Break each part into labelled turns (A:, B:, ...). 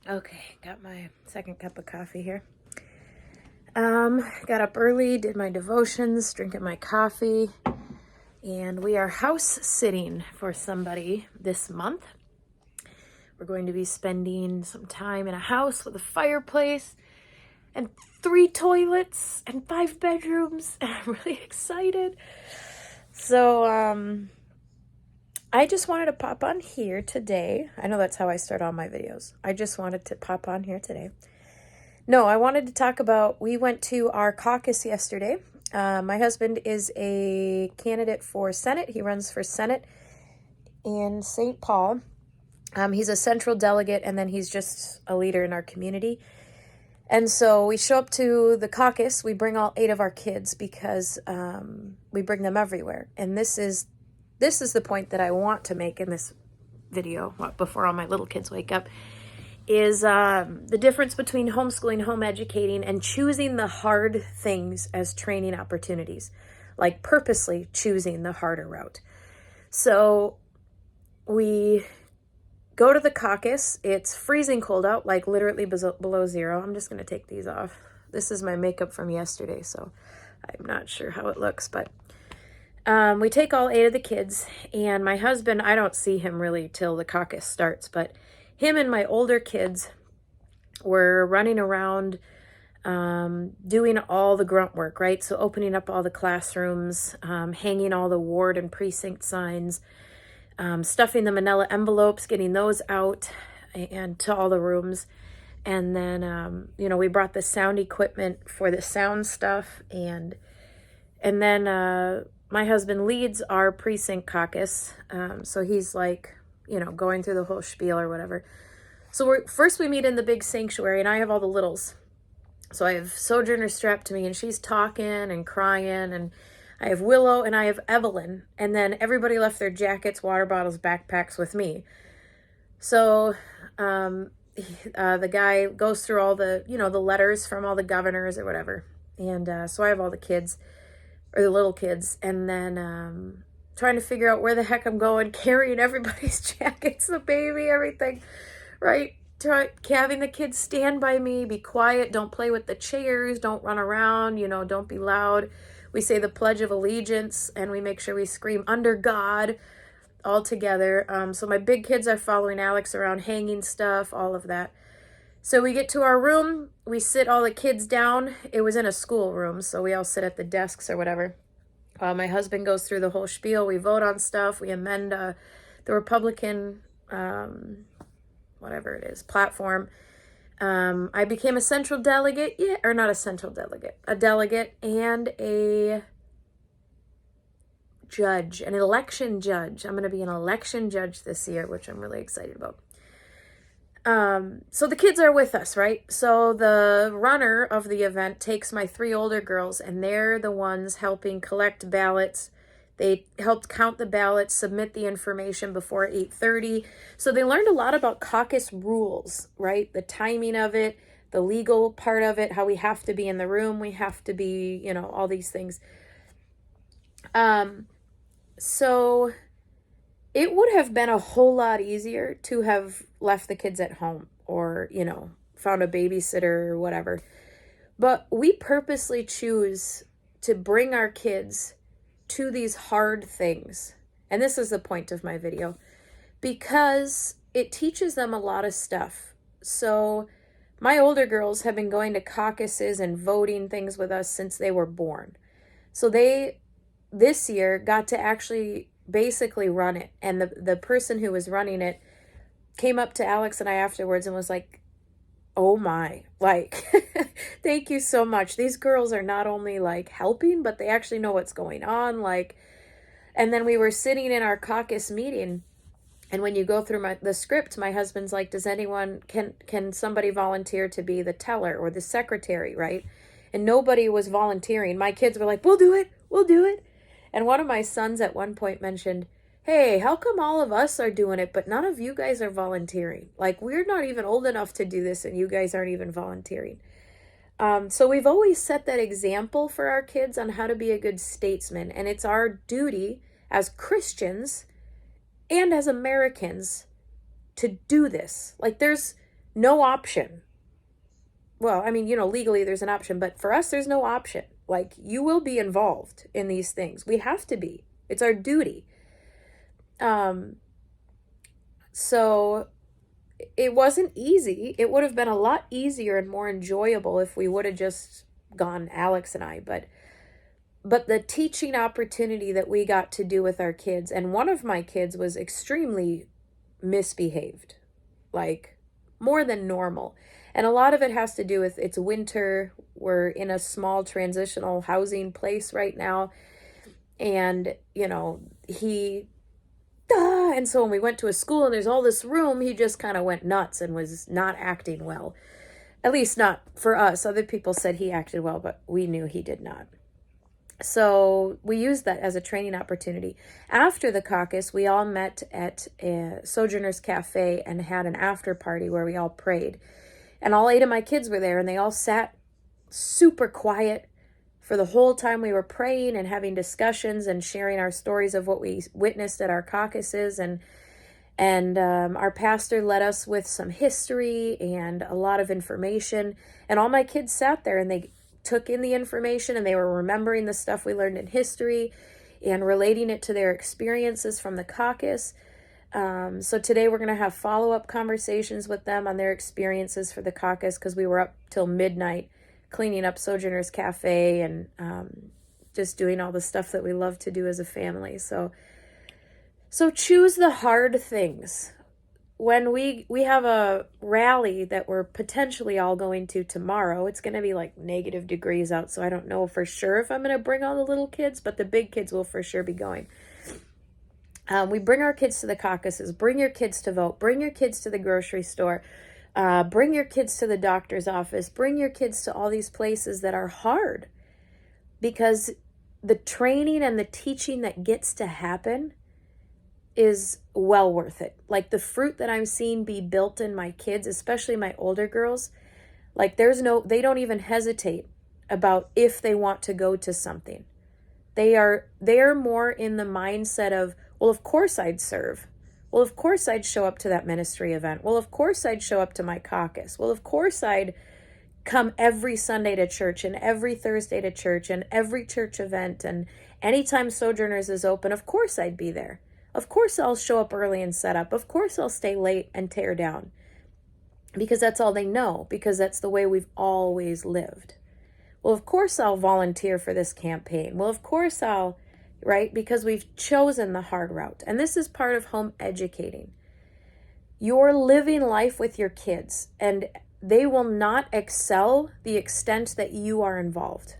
A: Okay, got my second cup of coffee here. Got up early, did my devotions, drinking my coffee, and we are house sitting for somebody this month. We're going to be spending some time in a house with a fireplace and 3 toilets and 5 bedrooms, and I'm really excited. So, I just wanted to pop on here today. I know that's how I start all my videos. I just wanted to pop on here today. No, I wanted to talk about, we went to our caucus yesterday. My husband is a candidate for Senate. He runs for Senate in St. Paul. He's a central delegate, and then he's just a leader in our community. And so we show up to the caucus. We bring all 8 of our kids because we bring them everywhere. And this is the point that I want to make in this video before all my little kids wake up, is the difference between homeschooling, home educating, and choosing the hard things as training opportunities, like purposely choosing the harder route. So we go to the caucus. It's freezing cold out, like literally below 0. I'm just going to take these off. This is my makeup from yesterday, so I'm not sure how it looks, but we take all 8 of the kids, and my husband, I don't see him really till the caucus starts, but him and my older kids were running around doing all the grunt work, right? So opening up all the classrooms, hanging all the ward and precinct signs, stuffing the manila envelopes, getting those out and to all the rooms. And then, we brought the sound equipment for the sound stuff. And then my husband leads our precinct caucus. So he's like, going through the whole spiel or whatever. So first we meet in the big sanctuary, and I have all the littles. So I have Sojourner strapped to me, and she's talking and crying, and I have Willow and I have Evelyn, and then everybody left their jackets, water bottles, backpacks with me. So the guy goes through all the, the letters from all the governors or whatever. And so I have all the kids, or the little kids, and then trying to figure out where the heck I'm going, carrying everybody's jackets, the baby, everything, right? Having the kids stand by me, be quiet, don't play with the chairs, don't run around, don't be loud. We say the Pledge of Allegiance, and we make sure we scream under God all together. So my big kids are following Alex around, hanging stuff, all of that. So we get to our room, we sit all the kids down. It was in a school room, so we all sit at the desks or whatever. My husband goes through the whole spiel. We vote on stuff. We amend the Republican, whatever it is, platform. I became a central delegate, or not a central delegate, a delegate and a judge, an election judge. I'm going to be an election judge this year, which I'm really excited about. So the kids are with us, right? So the runner of the event takes my 3 older girls, and they're the ones helping collect ballots. They helped count the ballots, submit the information before 8:30. So they learned a lot about caucus rules, right? The timing of it, the legal part of it, how we have to be in the room, we have to be, all these things. So it would have been a whole lot easier to have left the kids at home or, found a babysitter or whatever. But we purposely choose to bring our kids to these hard things. And this is the point of my video, because it teaches them a lot of stuff. So my older girls have been going to caucuses and voting things with us since they were born. So they, this year, got to actually basically run it. And the person who was running it came up to Alex and I afterwards and was like, oh my, like, thank you so much. These girls are not only like helping, but they actually know what's going on. Like, and then we were sitting in our caucus meeting, and when you go through the script, my husband's like, does anyone, can somebody volunteer to be the teller or the secretary, right? And nobody was volunteering. My kids were like, we'll do it. And one of my sons at one point mentioned, hey, how come all of us are doing it, but none of you guys are volunteering? Like, we're not even old enough to do this, and you guys aren't even volunteering. So we've always set that example for our kids on how to be a good statesman. And it's our duty as Christians and as Americans to do this. Like, there's no option. Well, I mean, legally there's an option, but for us, there's no option. Like, you will be involved in these things. We have to be. It's our duty. So it wasn't easy. It would have been a lot easier and more enjoyable if we would have just gone, Alex and I, but the teaching opportunity that we got to do with our kids, and one of my kids was extremely misbehaved, like more than normal. And a lot of it has to do with it's winter. We're in a small transitional housing place right now. And, and so when we went to a school and there's all this room, he just kind of went nuts and was not acting well. At least not for us. Other people said he acted well, but we knew he did not. So we used that as a training opportunity. After the caucus, we all met at Sojourner's Cafe and had an after party where we all prayed. And all 8 of my kids were there, and they all sat super quiet for the whole time we were praying and having discussions and sharing our stories of what we witnessed at our caucuses. And our pastor led us with some history and a lot of information. And all my kids sat there and they took in the information and they were remembering the stuff we learned in history and relating it to their experiences from the caucus. So today we're going to have follow-up conversations with them on their experiences for the caucus, because we were up till midnight cleaning up Sojourner's Cafe and just doing all the stuff that we love to do as a family. So choose the hard things. When we have a rally that we're potentially all going to tomorrow, it's going to be like negative degrees out, so I don't know for sure if I'm going to bring all the little kids, but the big kids will for sure be going. We bring our kids to the caucuses. Bring your kids to vote. Bring your kids to the grocery store. Bring your kids to the doctor's office. Bring your kids to all these places that are hard, because the training and the teaching that gets to happen is well worth it. Like, the fruit that I'm seeing be built in my kids, especially my older girls, like they don't even hesitate about if they want to go to something. They are more in the mindset of, well, of course I'd serve. Well, of course I'd show up to that ministry event. Well, of course I'd show up to my caucus. Well, of course I'd come every Sunday to church and every Thursday to church and every church event. And anytime Sojourners is open, of course I'd be there. Of course I'll show up early and set up. Of course I'll stay late and tear down. Because that's all they know. Because that's the way we've always lived. Well, of course I'll volunteer for this campaign. Well, of course I'll, right? Because we've chosen the hard route. And this is part of home educating. You're living life with your kids, and they will not excel the extent that you are involved.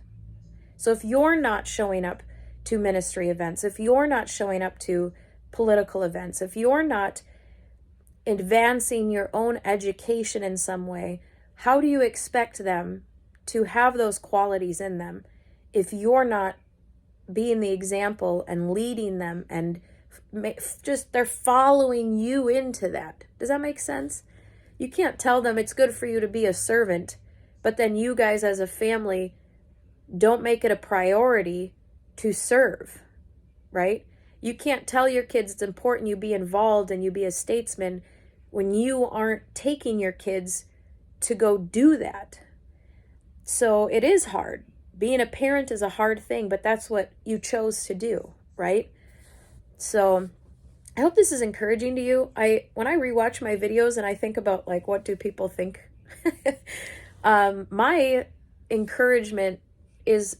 A: So if you're not showing up to ministry events, if you're not showing up to political events, if you're not advancing your own education in some way, how do you expect them to have those qualities in them if you're not being the example and leading them and just they're following you into that? Does that make sense? You can't tell them it's good for you to be a servant, but then you guys as a family don't make it a priority to serve, right? You can't tell your kids it's important you be involved and you be a statesman when you aren't taking your kids to go do that. So it is hard. Being a parent is a hard thing, but that's what you chose to do, right? So I hope this is encouraging to you. When I rewatch my videos and I think about, like, what do people think? My encouragement is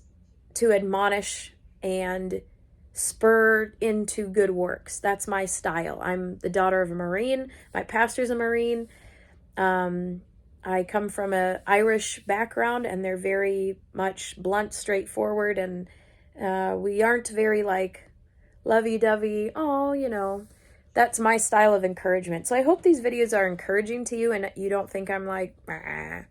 A: to admonish and spur into good works. That's my style. I'm the daughter of a Marine. My pastor's a Marine. I come from an Irish background, and they're very much blunt, straightforward, and we aren't very, like, lovey-dovey. Oh, that's my style of encouragement. So I hope these videos are encouraging to you, and you don't think I'm like, ah.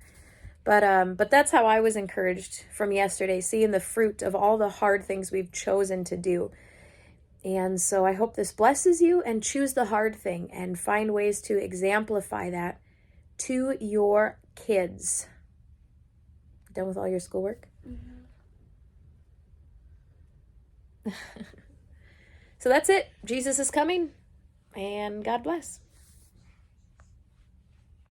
A: But that's how I was encouraged from yesterday, seeing the fruit of all the hard things we've chosen to do. And so I hope this blesses you, and choose the hard thing and find ways to exemplify that to your kids. Done with all your schoolwork? Mm-hmm. So that's it. Jesus is coming, and God bless.